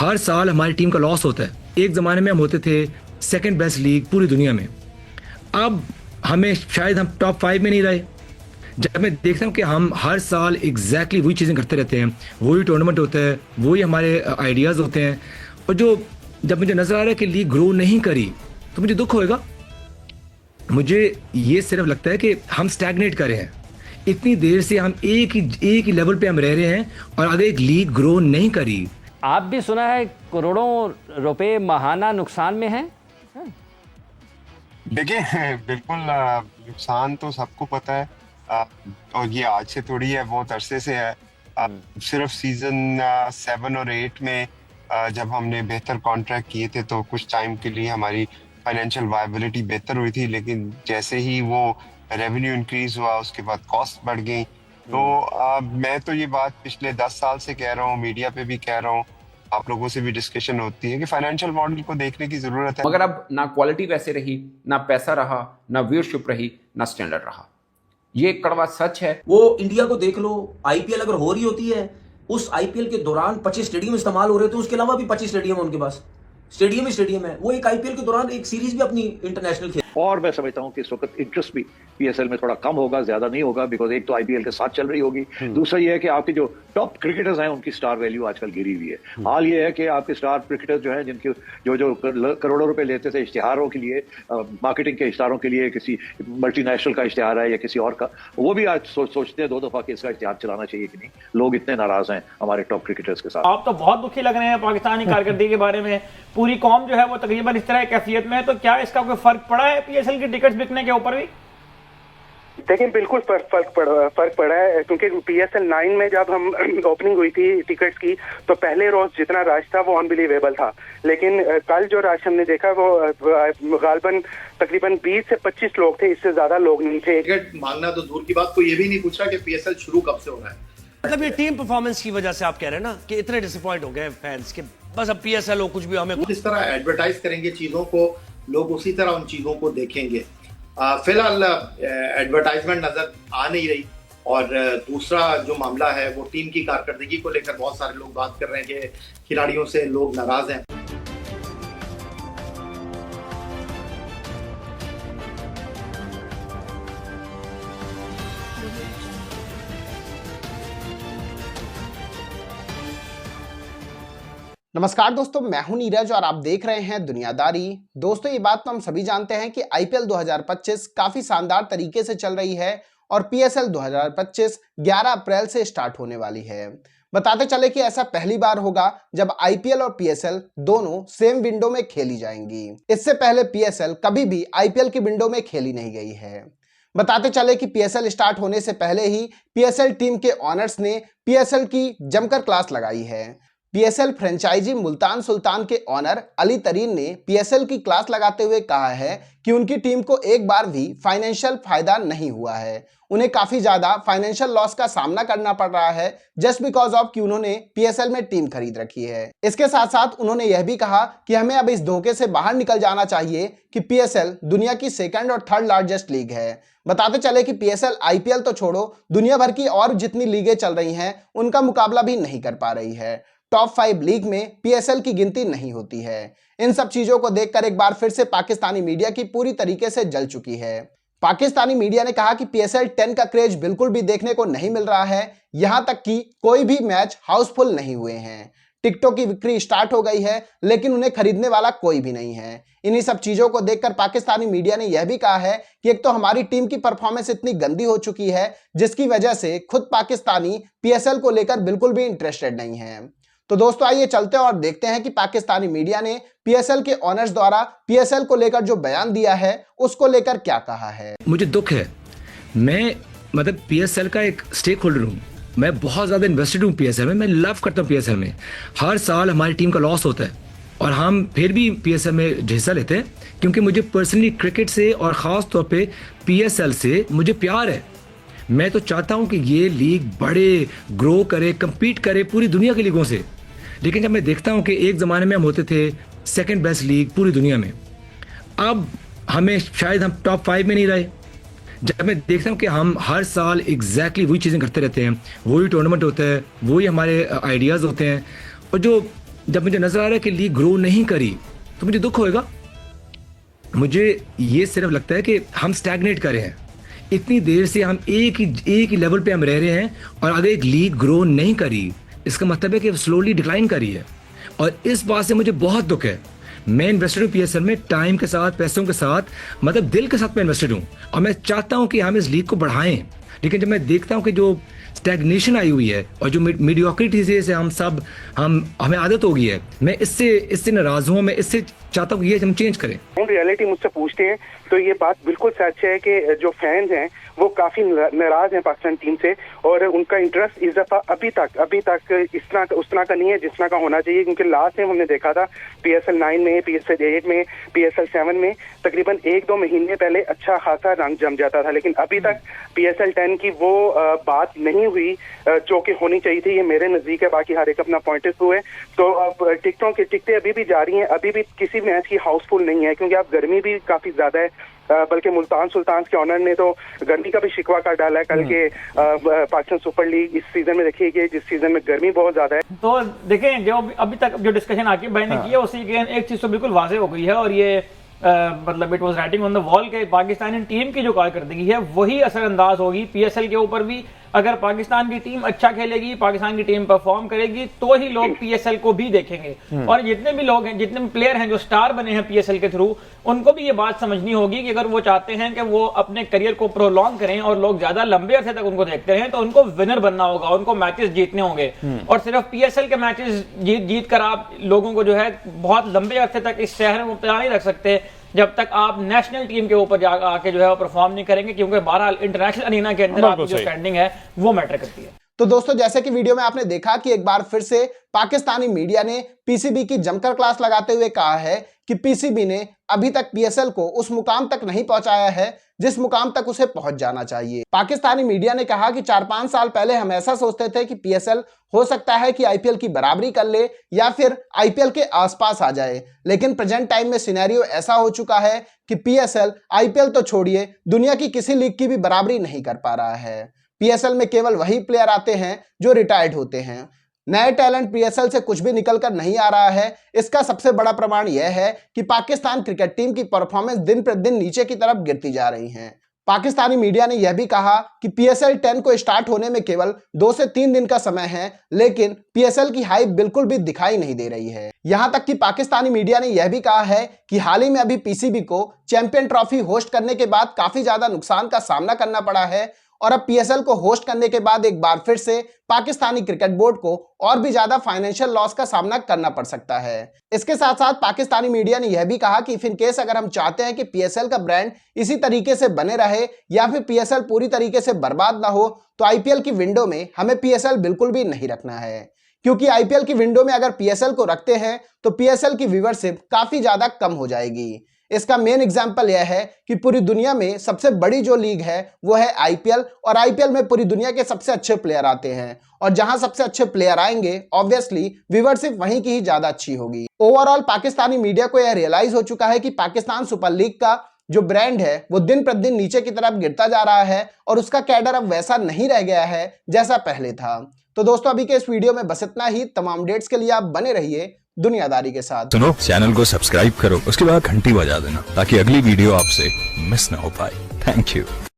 हर साल हमारी टीम का लॉस होता है। एक ज़माने में हम होते थे सेकंड बेस्ट लीग पूरी दुनिया में, अब हमें शायद हम टॉप 5 में नहीं रहे। जब मैं देखता हूँ कि हम हर साल एग्जैक्टली वही चीज़ें करते रहते हैं, वही टूर्नामेंट होता है, वही हमारे आइडियाज़ होते हैं, और जब मुझे नज़र आ रहा है कि लीग ग्रो नहीं करी तो मुझे दुख होएगा। मुझे ये सिर्फ लगता है कि हम स्टैग्नेट कर रहे हैं, इतनी देर से हम एक ही लेवल पे हम रह रहे हैं और अगर एक लीग ग्रो नहीं करी। आप भी सुना है करोड़ों रुपए माहाना नुकसान में हैं? देखिए बिल्कुल नुकसान तो सबको पता है, और ये आज से थोड़ी है, बहुत अरसे से है। सिर्फ सीजन 7 और 8 में जब हमने बेहतर कॉन्ट्रैक्ट किए थे तो कुछ टाइम के लिए हमारी फाइनेंशियल वायबिलिटी बेहतर हुई थी, लेकिन जैसे ही वो रेवेन्यू इंक्रीज हुआ उसके बाद कॉस्ट बढ़ गई। तो मैं तो ये बात पिछले 10 साल से कह रहा हूँ, मीडिया पे भी कह रहा हूँ, आप लोगों से भी डिस्कशन होती है कि फाइनेंशियल मॉडल को देखने की जरूरत है। मगर अब ना क्वालिटी वैसे रही, ना पैसा रहा, ना व्यूअरशिप रही, ना स्टैंडर्ड रहा। ये कड़वा सच है। वो इंडिया को देख लो, आईपीएल अगर हो रही होती है, उस आईपीएल के दौरान 25 स्टेडियम इस्तेमाल हो रहे थे, उसके अलावा भी 25 स्टेडियम है उनके पास, स्टेडियम ही स्टेडियम है। वो एक आईपीएल के दौरान एक सीरीज भी अपनी इंटरनेशनल खेल। और मैं समझता हूं कि इस वक्त इंटरेस्ट भी पीएसएल में थोड़ा कम होगा, ज्यादा नहीं होगा, बिकॉज एक तो आईपीएल के साथ चल रही होगी, दूसरा ये है कि आपके जो टॉप क्रिकेटर्स हैं उनकी स्टार वैल्यू आजकल गिरी हुई है। हाल ये है कि आपके स्टार क्रिकेटर्स जो हैं, जिनके जो करोड़ों रुपए लेते थे इश्तिहारों के लिए, मार्केटिंग के इश्तिहारों के लिए, किसी मल्टीनेशनल का इश्तिहार है या किसी और का, वो भी आज सोचते हैं 2 दफा कि इसका इश्तिहार चलाना चाहिए कि नहीं। लोग इतने नाराज हैं हमारे टॉप क्रिकेटर्स के साथ। आप तो बहुत दुखी लग रहे हैं पाकिस्तानी कारकर्दगी के बारे में, पूरी कौम जो है वो तकरीबन इस तरह की कैफियत में है, तो क्या इसका कोई फर्क पड़ा है पीएसएल की टिकट्स बिकने के ऊपर भी? देखिए बिल्कुल फर्क पड़ा है, क्योंकि पीएसएल 9 में जब हम ओपनिंग हुई थी टिकट्स की, तो पहले रोज जितना रश था वो अनबिलीवेबल था, लेकिन कल जो रश हमने देखा वो गालबन तकरीबन 20 से 25 लोग थे, इससे ज्यादा लोग नहीं थे। टिकट मांगना तो दूर की बात, कोई ये भी नहीं पूछ रहा कि पीएसएल शुरू कब से हो रहा है। मतलब ये टीम परफॉर्मेंस की वजह से आप कह रहे हैं ना कि इतने डिसअपॉइंट हो गए फैंस के, बस अब पीएसएल हो कुछ भी हमें जिस तरह एडवर्टाइज करेंगे चीजों को, लोग उसी तरह उन चीजों को देखेंगे। फिलहाल एडवर्टाइजमेंट नजर आ नहीं रही, और दूसरा जो मामला है वो टीम की कारकर्दगी को लेकर बहुत सारे लोग बात कर रहे हैं कि खिलाड़ियों से लोग नाराज हैं। नमस्कार दोस्तों, मैं हूं नीरज और आप देख रहे हैं दुनियादारी। दोस्तों, ये बात तो हम सभी जानते हैं कि आईपीएल 2025 काफी शानदार तरीके से चल रही है और पीएसएल 2025 11 अप्रैल से स्टार्ट होने वाली है। बताते चले कि ऐसा पहली बार होगा जब आईपीएल और पीएसएल दोनों सेम विंडो में खेली जाएंगी। इससे पहले पीएसएल कभी भी आईपीएल की विंडो में खेली नहीं गई है। बताते चले कि पीएसएल स्टार्ट होने से पहले ही पीएसएल टीम के ऑनर्स ने पीएसएल की जमकर क्लास लगाई है। पीएसएल फ्रेंचाइजी मुल्तान सुल्तान के ऑनर अली तरीन ने पीएसएल की क्लास लगाते हुए कहा है कि उनकी टीम को एक बार भी फाइनेंशियल फायदा नहीं हुआ है। उन्हें काफी ज्यादा फाइनेंशियल लॉस का सामना करना पड़ रहा है जस्ट बिकॉज ऑफ कि उन्होंने पीएसएल में टीम खरीद रखी है। इसके साथ साथ उन्होंने यह भी कहा कि हमें अब इस धोखे से बाहर निकल जाना चाहिए कि पीएसएल दुनिया की 2nd और 3rd लार्जेस्ट लीग है। बताते चले कि पीएसएल आईपीएल तो छोड़ो, दुनिया भर की और जितनी लीगें चल रही हैं उनका मुकाबला भी नहीं कर पा रही है। टॉप 5 लीग में पीएसएल की गिनती नहीं होती है। इन सब चीजों को देखकर एक बार फिर से पाकिस्तानी मीडिया की पूरी तरीके से जल चुकी है। पाकिस्तानी मीडिया ने कहा कि पीएसएल 10 का क्रेज बिल्कुल भी देखने को नहीं मिल रहा है, यहां तक कि कोई भी मैच हाउसफुल नहीं हुए हैं। टिकटों की बिक्री स्टार्ट हो गई है लेकिन उन्हें खरीदने वाला कोई भी नहीं है। इन्हीं सब चीजों को देखकर पाकिस्तानी मीडिया ने यह भी कहा है कि एक तो हमारी टीम की परफॉर्मेंस इतनी गंदी हो चुकी है जिसकी वजह से खुद पाकिस्तानी पीएसएल को लेकर बिल्कुल भी इंटरेस्टेड नहीं है। तो दोस्तों, आइए चलते हैं और देखते हैं कि पाकिस्तानी मीडिया ने पीएसएल के ऑनर्स द्वारा पीएसएल को लेकर जो बयान दिया है उसको लेकर क्या कहा है। मुझे दुख है, मैं पीएसएल का एक स्टेक होल्डर हूँ, मैं बहुत ज़्यादा इन्वेस्टेड हूँ पीएसएल में, मैं लव करता हूँ पीएसएल में। हर साल हमारी टीम का लॉस होता है और हम फिर भी पीएसएल में हिस्सा लेते हैं क्योंकि मुझे पर्सनली क्रिकेट से और ख़ास तौर पे पीएसएल से मुझे प्यार है। मैं तो चाहता हूँ कि ये लीग बढ़े, ग्रो करे, कम्पीट करे पूरी दुनिया की लीगों से। लेकिन जब मैं देखता हूँ कि एक ज़माने में हम होते थे सेकंड बेस्ट लीग पूरी दुनिया में, अब हमें शायद हम टॉप 5 में नहीं रहे। जब मैं देखता हूँ कि हम हर साल एग्जैक्टली वही चीज़ें करते रहते हैं, वही टूर्नामेंट होता है, वही हमारे आइडियाज़ होते हैं, और जब मुझे नजर आ रहा है कि लीग ग्रो नहीं करी तो मुझे दुख होएगा। मुझे ये सिर्फ लगता है कि हम स्टैग्नेट कर रहे हैं, इतनी देर से हम एक ही लेवल पे हम रह रहे हैं, और अगर एक लीग ग्रो नहीं करी इसका मतलब है कि स्लोली डिक्लाइन करी है, और इस बात से मुझे बहुत दुख है। मैं इन्वेस्टेड हूँ पीएसएल में, टाइम के साथ, पैसों के साथ, मतलब दिल के साथ मैं इन्वेस्टेड हूँ, और मैं चाहता हूँ कि हम इस लीग को बढ़ाएं। लेकिन जब मैं देखता हूँ कि जो स्टैग्नेशन आई हुई है और जो मीडियोक्रिटी से हमें आदत हो गई है, मैं इससे नाराज हूँ। मैं इससे चाहता हूँ कि ये हम चेंज करें। रियलिटी मुझसे पूछते हैं तो ये बात बिल्कुल सच है कि जो फैंस हैं वो काफी नाराज हैं पाकिस्तान टीम से, और उनका इंटरेस्ट इस दफा अभी तक उस तरह का नहीं है जिस तरह का होना चाहिए। क्योंकि लास्ट टाइम हमने देखा था PSL 9 में, PSL 8 में, PSL 7 में तकरीबन 1-2 महीने पहले अच्छा खासा रंग जम जाता था, लेकिन अभी तक PSL 10 की वो बात नहीं हुई जो कि होनी चाहिए थी। ये मेरे नजदीक है, बाकी हर एक अपना पॉइंट ऑफ व्यू है। तो अब टिकटें अभी भी जारी हैं, अभी भी किसी मैच की हाउसफुल नहीं है, क्योंकि अब गर्मी भी काफी ज्यादा है। बल्कि मुल्तान सुल्तान के ऑनर ने तो गर्मी का भी शिकवा कर डाला है कल के पाकिस्तान सुपर लीग इस सीजन में। देखिए कि जिस सीजन में गर्मी बहुत ज्यादा है। तो देखें जो अभी तक जो डिस्कशन आकिब भाई ने की है उसी के एक चीज तो बिल्कुल वाज़ेह हो गई है, और ये मतलब it was writing on the wall के पाकिस्तानी टीम की जो कारकर्दगी है वही असरअंदाज होगी PSL के ऊपर भी। अगर पाकिस्तान की टीम अच्छा खेलेगी, पाकिस्तान की टीम परफॉर्म करेगी, तो ही लोग PSL को भी देखेंगे। और जितने भी लोग हैं, जितने भी प्लेयर हैं जो स्टार बने हैं PSL के थ्रू, उनको भी ये बात समझनी होगी कि अगर वो चाहते हैं कि वो अपने करियर को प्रोलॉन्ग करें और लोग ज्यादा लंबे अरसे तक उनको देखते रहें, तो उनको विनर बनना होगा, उनको मैचेस जीतने होंगे। और सिर्फ PSL के मैचेस जीत कर आप लोगों को जो है बहुत लंबे अरसे तक इस शहर में मुब्तला नहीं रख सकते जब तक आप नेशनल टीम के ऊपर आके जो है वो परफॉर्म नहीं करेंगे, क्योंकि बहरहाल इंटरनेशनल अरीना के अंदर आपकी जो स्टैंडिंग है वो मैटर करती है। तो दोस्तों, जैसे कि वीडियो में आपने देखा कि एक बार फिर से पाकिस्तानी मीडिया ने पीसीबी की जमकर क्लास लगाते हुए कहा है कि पीसीबी ने अभी तक PSL को उस मुकाम तक नहीं पहुंचाया है जिस मुकाम तक उसे पहुंच जाना चाहिए। पाकिस्तानी मीडिया ने कहा कि 4-5 साल पहले हम ऐसा सोचते थे कि PSL हो सकता है कि IPL की बराबरी कर ले या फिर IPL के आसपास आ जाए, लेकिन प्रेजेंट टाइम में सिनेरियो ऐसा हो चुका है कि PSL IPL तो छोड़िए, दुनिया की किसी लीग की भी बराबरी नहीं कर पा रहा है। PSL में केवल वही प्लेयर आते हैं जो रिटायर्ड होते हैं। नए टैलेंट PSL से कुछ भी निकल कर नहीं आ रहा है। इसका सबसे बड़ा प्रमाण यह है कि पाकिस्तान क्रिकेट टीम की परफॉर्मेंस दिन प्रतिदिन नीचे की तरफ गिरती जा रही है। पाकिस्तानी मीडिया ने यह भी कहा कि PSL 10 को स्टार्ट होने में केवल 2 से 3 दिन का समय है, लेकिन PSL की हाइप बिल्कुल भी दिखाई नहीं दे रही है। यहां तक कि पाकिस्तानी मीडिया ने यह भी कहा है कि हाल ही में अभी PCB को चैंपियन ट्रॉफी होस्ट करने के बाद काफी ज्यादा नुकसान का सामना करना पड़ा है, और अब PSL को होस्ट करने के बाद एक बार फिर से पाकिस्तानी क्रिकेट बोर्ड को और भी ज्यादा फाइनेंशियल लॉस का सामना करना पड़ सकता है। इसके साथ साथ पाकिस्तानी मीडिया ने यह भी कहा कि इफ इन केस अगर हम चाहते हैं कि PSL का ब्रांड इसी तरीके से बने रहे या फिर PSL पूरी तरीके से बर्बाद ना हो, तो IPL की विंडो में हमें PSL बिल्कुल भी नहीं रखना है, क्योंकि IPL की विंडो में अगर PSL को रखते हैं तो PSL की व्यूअरशिप काफी ज्यादा कम हो जाएगी। इसका मेन एग्जांपल यह है कि पूरी दुनिया में सबसे बड़ी जो लीग है वो है IPL, और IPL में पूरी दुनिया के सबसे अच्छे प्लेयर आते हैं, और जहां सबसे अच्छे प्लेयर आएंगे ऑब्वियसली व्यूअरशिप वहीं की ही ज्यादा अच्छी होगी। ओवरऑल पाकिस्तानी मीडिया को यह रियलाइज हो चुका है कि पाकिस्तान सुपर लीग का जो ब्रांड है वो दिन प्रतिदिन नीचे की तरफ गिरता जा रहा है, और उसका कैडर अब वैसा नहीं रह गया है जैसा पहले था। तो दोस्तों, अभी के इस वीडियो में बस इतना ही। तमाम अपडेट्स के लिए आप बने रहिए दुनियादारी के साथ। सुनो, चैनल को सब्सक्राइब करो, उसके बाद घंटी बजा देना ताकि अगली वीडियो आपसे मिस ना हो पाए। Thank you.